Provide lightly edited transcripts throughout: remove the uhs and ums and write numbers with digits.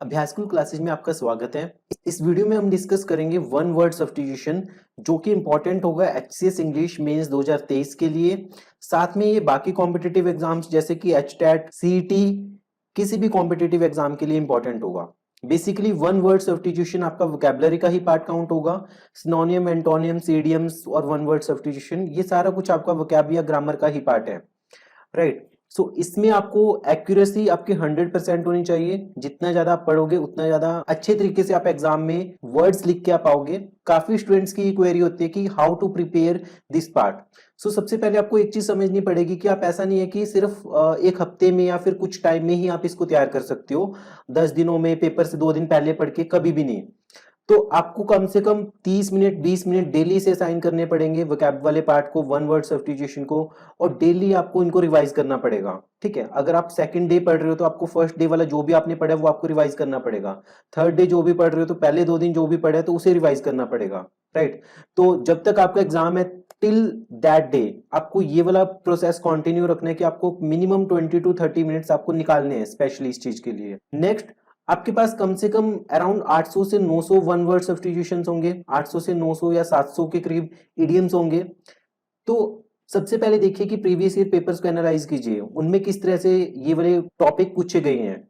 अभ्यासकुल classes में आपका स्वागत है। इस वीडियो में हम डिस्कस करेंगे वन वर्ड सब्स्टिट्यूशन जो कि इंपॉर्टेंट होगा एचसीएस इंग्लिश मेंस 2023 के लिए। साथ में ये बाकी कॉम्पिटिटिव एग्जाम्स जैसे कि एचटेट, सीईटी, किसी भी कॉम्पिटिटिव एग्जाम के लिए इंपॉर्टेंट होगा। बेसिकली वन वर्ड सब्स्टिट्यूशन आपका वोकैबुलरी का ही पार्ट काउंट होगा। सिनोनियम, एंटोनियम्स, इडियम्स और वन वर्ड सब्स्टिट्यूशन ये सारा कुछ आपका वोकैब या ग्रामर का ही पार्ट है, राइट। सो इसमें आपको एक्यूरेसी आपकी 100% होनी चाहिए। जितना ज्यादा आप पढ़ोगे उतना ज्यादा अच्छे तरीके से आप एग्जाम में वर्ड्स लिख के आ पाओगे। काफी स्टूडेंट्स की क्वेरी होती है कि how to prepare this part. So सबसे पहले आपको एक चीज समझनी पड़ेगी कि आप ऐसा नहीं है कि सिर्फ एक हफ्ते में या फिर कुछ टाइम में ही आप इसको तैयार कर सकते हो। 10 दिनों में, पेपर से 2 दिन पहले पढ़ के कभी भी नहीं। तो आपको कम से कम 30 मिनट 20 मिनट डेली से साइन करने पड़ेंगे वोकैब वाले पार्ट को, वन वर्ड सब्स्टिट्यूशन को, और डेली आपको इनको रिवाइज करना पड़ेगा। ठीक है, अगर आप सेकंड डे पढ़ रहे हो तो आपको फर्स्ट डे वाला जो भी आपने पढ़ा है वो आपको रिवाइज करना पड़ेगा। थर्ड डे जो भी पढ़ रहे हो तो पहले 2 दिन जो भी पढ़ा है तो उसे रिवाइज करना पड़ेगा, राइट। तो जब तक आपका एग्जाम है टिल दैट डे आपको ये वाला प्रोसेस कंटिन्यू रखना है कि आपको मिनिमम 20 to 30 मिनट्स आपको निकालने हैं स्पेशली इस चीज के लिए। नेक्स्ट, आपके पास कम से कम अराउंड 800 से 900 वन वर्ड सब्स्टिट्यूशंस होंगे। 800 से 900 या 700 के करीब इडियम्स होंगे। तो सबसे पहले देखिए कि प्रीवियस ईयर पेपर्स को एनालाइज कीजिए, उनमें किस तरह से ये वाले टॉपिक पूछे गए हैं,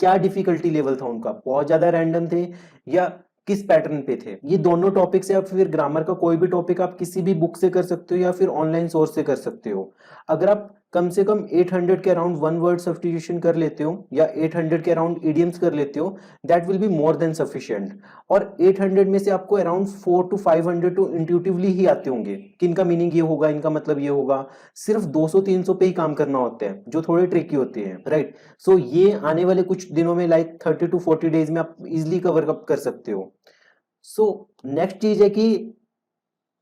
क्या डिफिकल्टी लेवल था उनका, बहुत ज्यादा रैंडम थे या किस पैटर्न पे थे। ये दोनों टॉपिक से, आप फिर ग्रामर का कोई भी टॉपिक आप किसी भी बुक से कर सकते हो या फिर ऑनलाइन सोर्स से कर सकते हो। अगर आप कम से कम 800 के अराउंड वन वर्ड सब्स्टिट्यूशन कर लेते हो या 800 के अराउंड इडियम्स कर लेते हो, that will be more than sufficient. और 800 में से आपको अराउंड 4 to 500 तो इंट्यूटिवली ही आते होंगे कि इनका मीनिंग ये होगा, इनका मतलब ये होगा। सिर्फ 200-300 पे ही काम करना होता है जो थोड़े ट्रिकी होते हैं, राइट। सो ये आने वाले कुछ दिनों में लाइक 30 to 40 डेज में आप इजिली कवर अप कर सकते हो। सो नेक्स्ट चीज है कि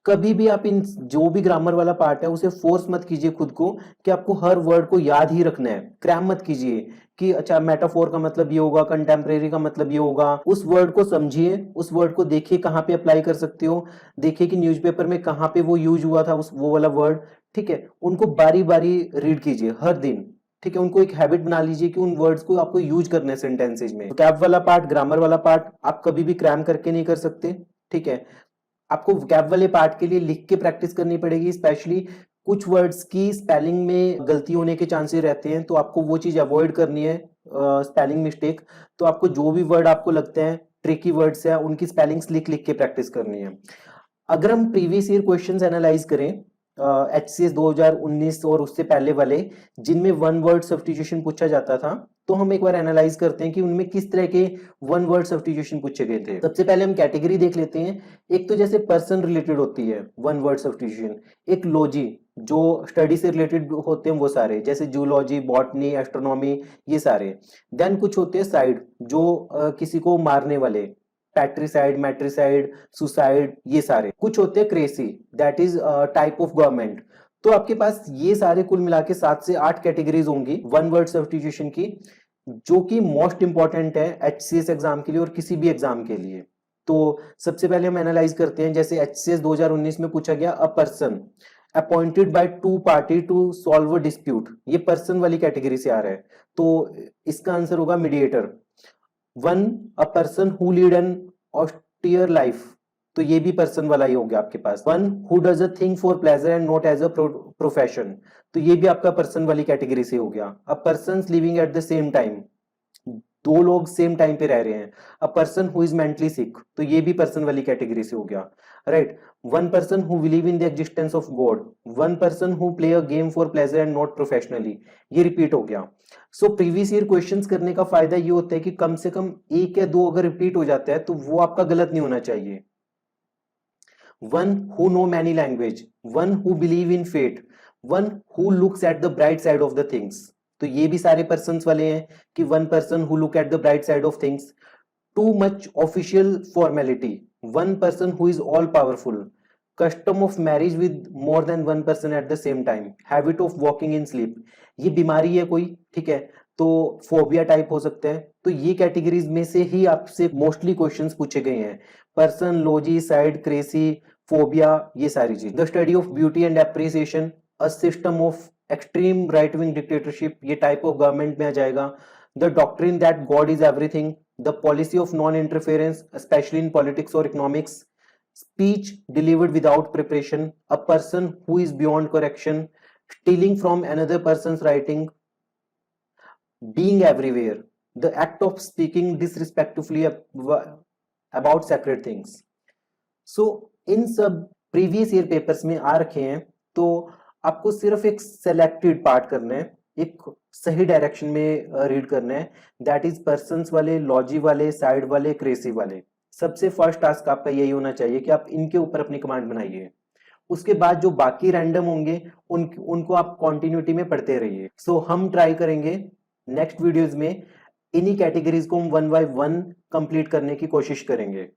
कभी भी आप इन जो भी ग्रामर वाला पार्ट है उसे फोर्स मत कीजिए खुद को कि आपको हर वर्ड को याद ही रखना है। क्रैम मत कीजिए कि अच्छा मेटाफोर का मतलब ये होगा, कंटेम्परेरी का मतलब ये होगा। उस वर्ड को समझिए, उस वर्ड को देखिए कहाँ पे अप्लाई कर सकते हो, देखिए कि न्यूज़पेपर में कहाँ पे वो यूज हुआ था, उस वो वाला वर्ड। ठीक है, उनको बारी बारी रीड कीजिए हर दिन। ठीक है, उनको एक हैबिट बना लीजिए कि उन वर्ड्स को आपको यूज करने हैं सेंटेंसेज में। वोकैब वाला पार्ट, ग्रामर वाला पार्ट आप कभी भी क्रैम करके नहीं कर सकते। ठीक है, आपको वोकैब वाले पार्ट के लिए लिख के प्रैक्टिस करनी पड़ेगी। स्पेशली कुछ वर्ड्स की स्पेलिंग में गलती होने के चांसेस रहते हैं, तो आपको वो चीज अवॉइड करनी है, स्पेलिंग मिस्टेक। तो आपको जो भी वर्ड आपको लगते हैं ट्रिकी वर्ड्स है उनकी स्पेलिंग्स लिख लिख के प्रैक्टिस करनी है। अगर हम प्रीवियस ईयर क्वेश्चंस एनालाइज करें एचसीएस 2019 और उससे पहले वाले जिनमें वन वर्ड सब्स्टिट्यूशन पूछा जाता था, तो हम एक बार एनालाइज करते हैं कि उनमें किस तरह के वन वर्ड सब्स्टिट्यूशन पूछे गए थे। सबसे पहले हम कैटेगरी देख लेते हैं। एक तो जैसे पर्सन रिलेटेड होती है वन वर्ड सब्स्टिट्यूशन, एक लॉजी जो स्टडी से रिलेटेड होते हैं वो सारे, जैसे जूलॉजी, बॉटनी, एस्ट्रोनॉमी, ये सारे। देन कुछ होते हैं साइड जो किसी को मारने वाले, पैट्रिसाइड, मैट्रिसाइड, सुसाइड, ये सारे। कुछ होते हैं cracy, that is type of government. तो आपके पास ये सारे कुल मिला के 7 से 8 कैटेगरीज होंगी वन वर्ड सब्स्टिट्यूशन की, जो कि मोस्ट इंपॉर्टेंट है एचसीएस एग्जाम के लिए और किसी भी एग्जाम के लिए। तो सबसे पहले हम एनालाइज करते हैं। जैसे एचसीएस 2019 में पूछा गया a person appointed by two party to solve a dispute, ये पर्सन वाली कैटेगरी से आ रहा है, तो इसका आंसर होगा mediator. One, a person who lead an austere life, तो ये भी पर्सन वाला ही हो गया आपके पास। One who does a thing for pleasure and not as a profession, तो ये भी आपका पर्सन वाली कैटेगरी से हो गया। A person living at the same time, दो लोग सेम टाइम पे रह रहे हैं। A person who is mentally sick, तो ये भी पर्सन वाली कैटेगरी से हो गया, right. One person who believe in the existence of god, one person who play a game for pleasure and not professionally, ये रिपीट हो गया। सो प्रीवियस ईयर क्वेश्चंस करने का फायदा ये होता है कि कम से कम एक या दो अगर रिपीट हो जाता है तो वो आपका गलत नहीं होना चाहिए। One who know many language, one who believe in fate, one who looks at the bright side of the things, तो ये भी सारे पर्सन वाले हैं कि one person who look at the bright side of things. Too much official formality, one person who is all powerful, custom of marriage with more than one person at the same time, habit of walking in sleep, ये बीमारी है कोई, ठीक है, तो phobia type हो सकते हैं। तो ये कैटेगरीज में से ही आपसे मोस्टली क्वेश्चंस पूछे गए हैं। Person, logy, side, cracy, phobia, ये सारी चीज। The study of beauty and appreciation, a system of extreme right wing dictatorship, ये टाइप ऑफ गवर्नमेंट में आ जाएगा। the doctrine that God is everything, the policy of non-interference, especially in politics or economics, speech delivered without preparation, a person who is beyond correction, stealing from another person's writing, being everywhere, the act of speaking disrespectfully about separate things. सो इन सब previous year papers में आ रखे हैं, तो आपको सिर्फ एक selected part करना है, एक सही डायरेक्शन में रीड करना है, दैट इज पर्संस वाले, लॉजी वाले, साइड वाले, क्रेसी वाले। सबसे फर्स्ट टास्क आपका यही होना चाहिए कि आप इनके ऊपर अपनी कमांड बनाइए। उसके बाद जो बाकी रैंडम होंगे उनको आप कॉन्टिन्यूटी में पढ़ते रहिए। सो हम ट्राई करेंगे नेक्स्ट वीडियोज में इन्हीं कैटेगरीज को हम 1 बाय 1 कंप्लीट करने की कोशिश करेंगे।